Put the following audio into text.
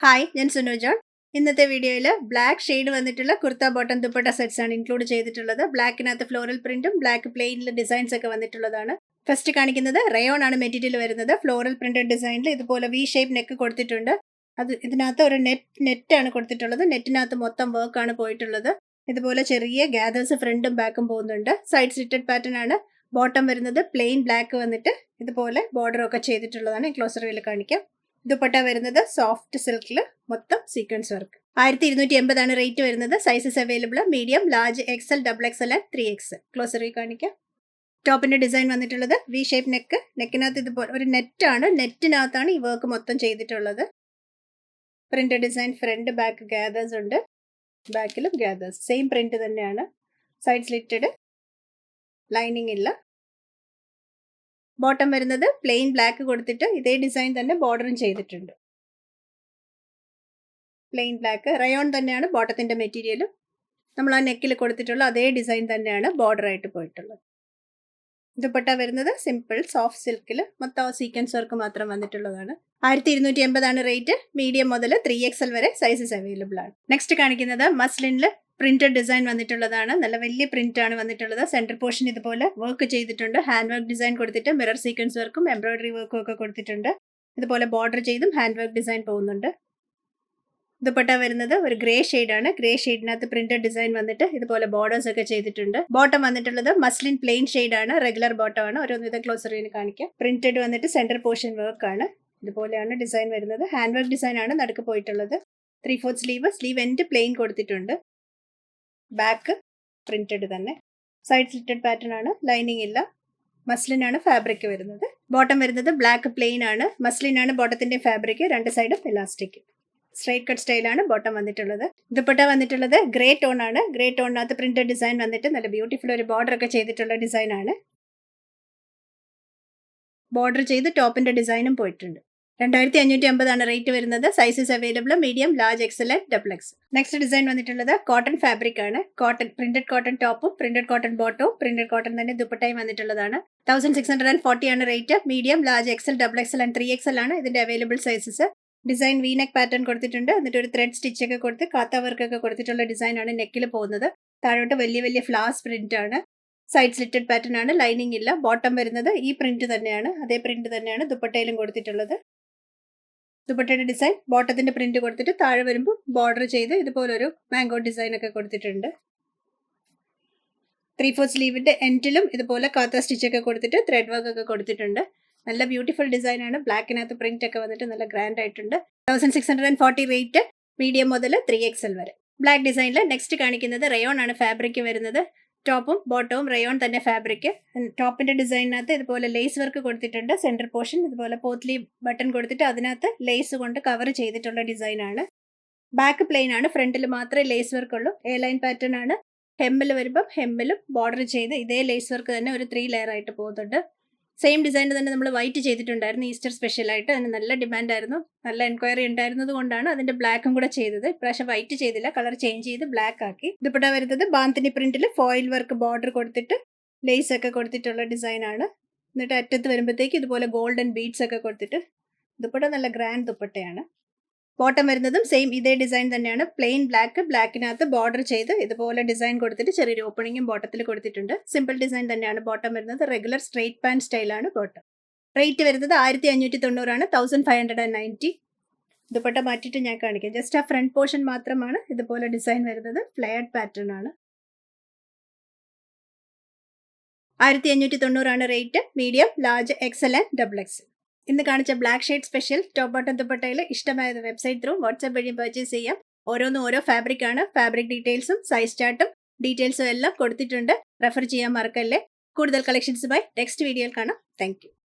Hi, ഞാൻ Sunu John. ഇന്നത്തെ വീഡിയോയിൽ ബ്ലാക്ക് ഷെയ്ഡ് വന്നിട്ടുള്ള കുർത്ത ബോട്ടം ദുപ്പട്ട സെറ്റ്സ് ആണ് ഇൻക്ലൂഡ് ചെയ്തിട്ടുള്ളത്. ബ്ലാക്കിനകത്ത് ഫ്ലോറൽ പ്രിന്റും ബ്ലാക്ക് പ്ലെയിനിൽ ഡിസൈൻസ് ഒക്കെ വന്നിട്ടുള്ളതാണ്. ഫസ്റ്റ് കാണിക്കുന്നത് റയോൺ ആണ് മെറ്റീരിയൽ വരുന്നത്. ഫ്ലോറൽ പ്രിന്റഡ് ഡിസൈനിൽ ഇതുപോലെ വി ഷേപ്പ് നെക്ക് കൊടുത്തിട്ടുണ്ട്. ഇതിനകത്ത് ഒരു നെറ്റ് ആണ് കൊടുത്തിട്ടുള്ളത്. നെറ്റിനകത്ത് മൊത്തം വർക്ക് ആണ് പോയിട്ടുള്ളത്. ഇതുപോലെ ചെറിയ ഗ്യാദേഴ്സ് ഫ്രണ്ടും ബാക്കും പോകുന്നുണ്ട്. സൈഡ് സ്ലിറ്റഡ് പാറ്റേൺ ആണ്. ബോട്ടം വരുന്നത് പ്ലെയിൻ ബ്ലാക്ക് വന്നിട്ട് ഇതുപോലെ ബോർഡർ ഒക്കെ ചെയ്തിട്ടുള്ളതാണ്. ക്ലോസർ വ്യൂവിൽ കാണിക്കാം. ദുപ്പട്ട വരുന്നത് സോഫ്റ്റ് സിൽക്കിൽ മൊത്തം സീക്വൻസ് വർക്ക്. 1280 ആണ് റേറ്റ് വരുന്നത്. Sizes available medium, large, XL, XXL and 3X. ക്ലോസറി കാണിക്കാം. ടോപ്പിന്റെ ഡിസൈൻ വന്നിട്ടുള്ളത് വി ഷേപ്പ് നെക്ക്. നെക്കിനകത്ത് ഇതുപോലെ ഒരു നെറ്റാണ്. നെറ്റിനകത്താണ് ഈ വർക്ക് മൊത്തം ചെയ്തിട്ടുള്ളത്. Print design front back gathers ഉണ്ട്. ബാക്കിലും ഗ്യാദേഴ്സ് സെയിം പ്രിന്റ് തന്നെയാണ്. സൈഡ് സ്ലിറ്റഡ്, ലൈനിങ് ഇല്ല. ബോട്ടം വരുന്നത് പ്ലെയിൻ ബ്ലാക്ക് കൊടുത്തിട്ട് ഇതേ ഡിസൈൻ തന്നെ ബോർഡറും ചെയ്തിട്ടുണ്ട്. പ്ലെയിൻ ബ്ലാക്ക് റയോൺ തന്നെയാണ് ബോട്ടത്തിന്റെ മെറ്റീരിയലും. നമ്മൾ ആ നെക്കിൽ കൊടുത്തിട്ടുള്ള അതേ ഡിസൈൻ തന്നെയാണ് ബോർഡർ ആയിട്ട് പോയിട്ടുള്ളത്. ദുപ്പട്ട വരുന്നത് സിമ്പിൾ സോഫ്റ്റ് സിൽക്കിൽ മൊത്തം സീക്വൻസ് വർക്ക് മാത്രം വന്നിട്ടുള്ളതാണ്. 1280 ആണ് റേറ്റ്. മീഡിയം മുതൽ 3XL വരെ സൈസസ് അവൈലബിൾ ആണ്. നെക്സ്റ്റ് കാണിക്കുന്നത് മസ്ലിനിൽ പ്രിന്റഡ് ഡിസൈൻ വന്നിട്ടുള്ളതാണ്. നല്ല വലിയ പ്രിന്റ് ആണ് വന്നിട്ടുള്ളത്. സെന്റർ പോർഷൻ ഇതുപോലെ വർക്ക് ചെയ്തിട്ടുണ്ട്. ഹാൻഡ് വർക്ക് ഡിസൈൻ കൊടുത്തിട്ട് മിറർ സീക്വൻസ് വർക്കും എംബ്രോയിഡറി വർക്കും ഒക്കെ കൊടുത്തിട്ടുണ്ട്. ഇതുപോലെ ബോർഡർ ചെയ്തും ഹാൻഡ് വർക്ക് ഡിസൈൻ പോകുന്നുണ്ട്. ദുപ്പട്ട വരുന്നത് ഒരു ഗ്രേ ആണ്. ഗ്രേ ഷെയ്ഡിനകത്ത് പ്രിന്റഡ് ഡിസൈൻ വന്നിട്ട് ഇതുപോലെ ബോർഡേഴ്സ് ഒക്കെ ചെയ്തിട്ടുണ്ട്. ബോട്ടം വന്നിട്ടുള്ളത് മസ്ലിൻ പ്ലെയിൻ ആണ്. റെഗുലർ ബോട്ടം ആണ്. ഓരോന്നിത് ക്ലോസറിന് കാണിക്കാം. പ്രിന്റഡ് വന്നിട്ട് സെന്റർ പോർഷൻ വർക്ക് ആണ്. ഇതുപോലെയാണ് ഡിസൈൻ വരുന്നത്. ഹാൻഡ് വർക്ക് ഡിസൈൻ ആണ് നടുക്ക് പോയിട്ടുള്ളത്. 3/4 സ്ലീവ് എൻഡ് പ്ലെയിൻ കൊടുത്തിട്ടുണ്ട്. ബാക്ക് പ്രിന്റഡ് തന്നെ. സൈഡ് സ്ലിറ്റഡ് പാറ്റേൺ ആണ്. ലൈനിങ് ഇല്ല. മസ്ലിൻ ആണ് ഫാബ്രിക് വരുന്നത്. ബോട്ടം വരുന്നത് ബ്ലാക്ക് പ്ലെയിൻ ആണ്. മസ്ലിൻ ആണ് ബോട്ടത്തിന്റെ ഫാബ്രിക്. രണ്ട് സൈഡും ഇലാസ്റ്റിക്. സ്ട്രൈറ്റ് കട്ട് സ്റ്റൈലാണ് ബോട്ടം വന്നിട്ടുള്ളത്. ദുപ്പട്ട വന്നിട്ടുള്ളത് ഗ്രേ ടോൺ ആണ്. ഗ്രേ ടോണിനകത്ത് പ്രിന്റഡ് ഡിസൈൻ വന്നിട്ട് നല്ല ബ്യൂട്ടിഫുൾ ഒരു ബോർഡർ ഒക്കെ ചെയ്തിട്ടുള്ള ഡിസൈൻ ആണ്. ബോർഡർ ചെയ്ത് ടോപ്പിന്റെ ഡിസൈനും പോയിട്ടുണ്ട്. 2550 ആണ് റേറ്റ് വരുന്നത്. Sizes available medium, large, XL and XXL. Next design വന്നിട്ടുള്ളത് കോട്ടൺ ഫാബ്രിക് ആണ്. പ്രിന്റഡ് കോട്ടൺ ടോപ്പും പ്രിന്റഡ് കോട്ടൺ ബോട്ടവും പ്രിന്റഡ് കോട്ടൺ തന്നെ ദുപ്പട്ടയും വന്നിട്ടുള്ളതാണ്. 1640 ആണ് rate. Medium, large, XL, XXL and 3XL ആണ് ഇതിന്റെ available sizes. Design V-neck pattern കൊടുത്തിട്ടുണ്ട്. എന്നിട്ട് ഒരു ത്രെഡ് സ്റ്റിച്ച് ഒക്കെ കൊടുത്ത് കാത്ത വർക്ക് ഒക്കെ കൊടുത്തിട്ടുള്ള ഡിസൈൻ ആണ് നെക്കിൽ പോകുന്നത്. താഴോട്ട് വലിയ വലിയ ഫ്ലവേഴ്സ് പ്രിന്റ് ആണ്. സൈഡ് സ്ലിറ്റഡ് പാറ്റേൺ ആണ്. ലൈനിങ് ഇല്ല. ബോട്ടം വരുന്നത് ഈ പ്രിന്റ് തന്നെയാണ്. അതേ പ്രിന്റ് തന്നെയാണ് ദുപ്പട്ടയിലും കൊടുത്തിട്ടുള്ളത്. ദുപ്പട്ടയുടെ ഡിസൈൻ ബോട്ടത്തിന്റെ പ്രിന്റ് കൊടുത്തിട്ട് താഴെ വരുമ്പോൾ ബോർഡർ ചെയ്ത് ഇതുപോലൊരു മാംഗോ ഡിസൈൻ ഒക്കെ കൊടുത്തിട്ടുണ്ട്. 3/4 സ്ലീവിന്റെ എൻഡിലും ഇതുപോലെ കാത്ത സ്റ്റിച്ച് ഒക്കെ കൊടുത്തിട്ട് ത്രെഡ് വർക്ക് ഒക്കെ കൊടുത്തിട്ടുണ്ട്. നല്ല ബ്യൂട്ടിഫുൾ ഡിസൈൻ ആണ്. ബ്ലാക്കിനകത്ത് പ്രിന്റ് ഒക്കെ വന്നിട്ട് നല്ല ഗ്രാൻഡ് ആയിട്ടുണ്ട്. 1640 റേറ്റ്. മീഡിയം മുതൽ 3XL വരെ. ബ്ലാക്ക് ഡിസൈനിൽ നെക്സ്റ്റ് കാണിക്കുന്നത് റയോൺ ആണ് ഫാബ്രിക് വരുന്നത്. ടോപ്പും ബോട്ടവും റയോൺ തന്നെ ഫാബ്രിക്. ടോപ്പിന്റെ ഡിസൈനിനകത്ത് ഇതുപോലെ ലേസ് വർക്ക് കൊടുത്തിട്ടുണ്ട്. സെന്റർ പോർഷൻ ഇതുപോലെ പോത്ലി ബട്ടൺ കൊടുത്തിട്ട് അതിനകത്ത് ലേസ് കൊണ്ട് കവർ ചെയ്തിട്ടുള്ള ഡിസൈൻ ആണ്. ബാക്ക് പ്ലെയിൻ ആണ്. ഫ്രണ്ടിൽ മാത്രമേ ലേസ് വർക്ക് ഉള്ളൂ. എ ലൈൻ പാറ്റേൺ ആണ്. ഹെമ്മിൽ വരുമ്പം ഹെമ്മിലും ബോർഡർ ചെയ്ത് ഇതേ ലേസ് വർക്ക് തന്നെ ഒരു 3 ലെയർ ആയിട്ട് പോകുന്നുണ്ട്. സെയിം ഡിസൈൻ തന്നെ നമ്മൾ വൈറ്റ് ചെയ്തിട്ടുണ്ടായിരുന്നു ഈസ്റ്റർ സ്പെഷ്യലായിട്ട്. അതിന് നല്ല ഡിമാൻഡ് ആയിരുന്നു. നല്ല എൻക്വയറി ഉണ്ടായിരുന്നത് കൊണ്ടാണ് അതിന്റെ ബ്ലാക്കും കൂടെ ചെയ്തത്. ഇപ്രാവശ്യം വൈറ്റ് ചെയ്തില്ല, കളർ ചേഞ്ച് ചെയ്ത് ബ്ലാക്ക് ആക്കി. ദുപ്പട്ട വരുന്നത് ബാന്തിനി പ്രിന്റിൽ ഫോയിൽ വർക്ക് ബോർഡർ കൊടുത്തിട്ട് ലേസ് ഒക്കെ കൊടുത്തിട്ടുള്ള ഡിസൈൻ ആണ്. എന്നിട്ട് അറ്റത്ത് വരുമ്പോഴത്തേക്ക് ഇതുപോലെ ഗോൾഡൻ ബീഡ്സ് ഒക്കെ കൊടുത്തിട്ട് ദുപ്പട്ട നല്ല ഗ്രാൻഡ് ദുപ്പട്ടയാണ്. ബോട്ടം വരുന്നതും സെയിം ഇതേ ഡിസൈൻ തന്നെയാണ്. പ്ലെയിൻ ബ്ലാക്കിനകത്ത് ബോർഡർ ചെയ്ത് ഇതുപോലെ ഡിസൈൻ കൊടുത്തിട്ട് ചെറിയൊരു ഓപ്പണിങ്ങും ബോട്ടത്തിൽ കൊടുത്തിട്ടുണ്ട്. സിമ്പിൾ ഡിസൈൻ തന്നെയാണ് ബോട്ടം വരുന്നത്. റെഗുലർ സ്ട്രെയിറ്റ് പാൻറ് സ്റ്റൈലാണ് ബോട്ടം. റേറ്റ് വരുന്നത് 1590 ആണ്. 1590. ദുപ്പട്ട മാറ്റിയിട്ട് ഞാൻ കാണിക്കാം. ജസ്റ്റ് ആ ഫ്രണ്ട് പോർഷൻ മാത്രമാണ് ഇതുപോലെ ഡിസൈൻ വരുന്നത്. ഫ്ലെയർഡ് പാറ്റേൺ ആണ്. 1590 ആണ് rate. Medium, large, XL and XXL. ഇന്ന് കാണിച്ച black shade special top bottom ദുപ്പട്ടയിൽ ഇഷ്ടമായത് വെബ്സൈറ്റ് ത്രൂ വാട്സ്ആപ്പ് വഴി പർച്ചേസ് ചെയ്യാം. ഓരോന്നും ഓരോ ഫാബ്രിക് ആണ്. ഫാബ്രിക് ഡീറ്റെയിൽസും സൈസ് ചാർട്ടും ഡീറ്റെയിൽസും എല്ലാം കൊടുത്തിട്ടുണ്ട്. റെഫർ ചെയ്യാൻ മറക്കല്ലേ. കൂടുതൽ കളക്ഷൻസുമായി നെക്സ്റ്റ് വീഡിയോയിൽ കാണാം. Thank you.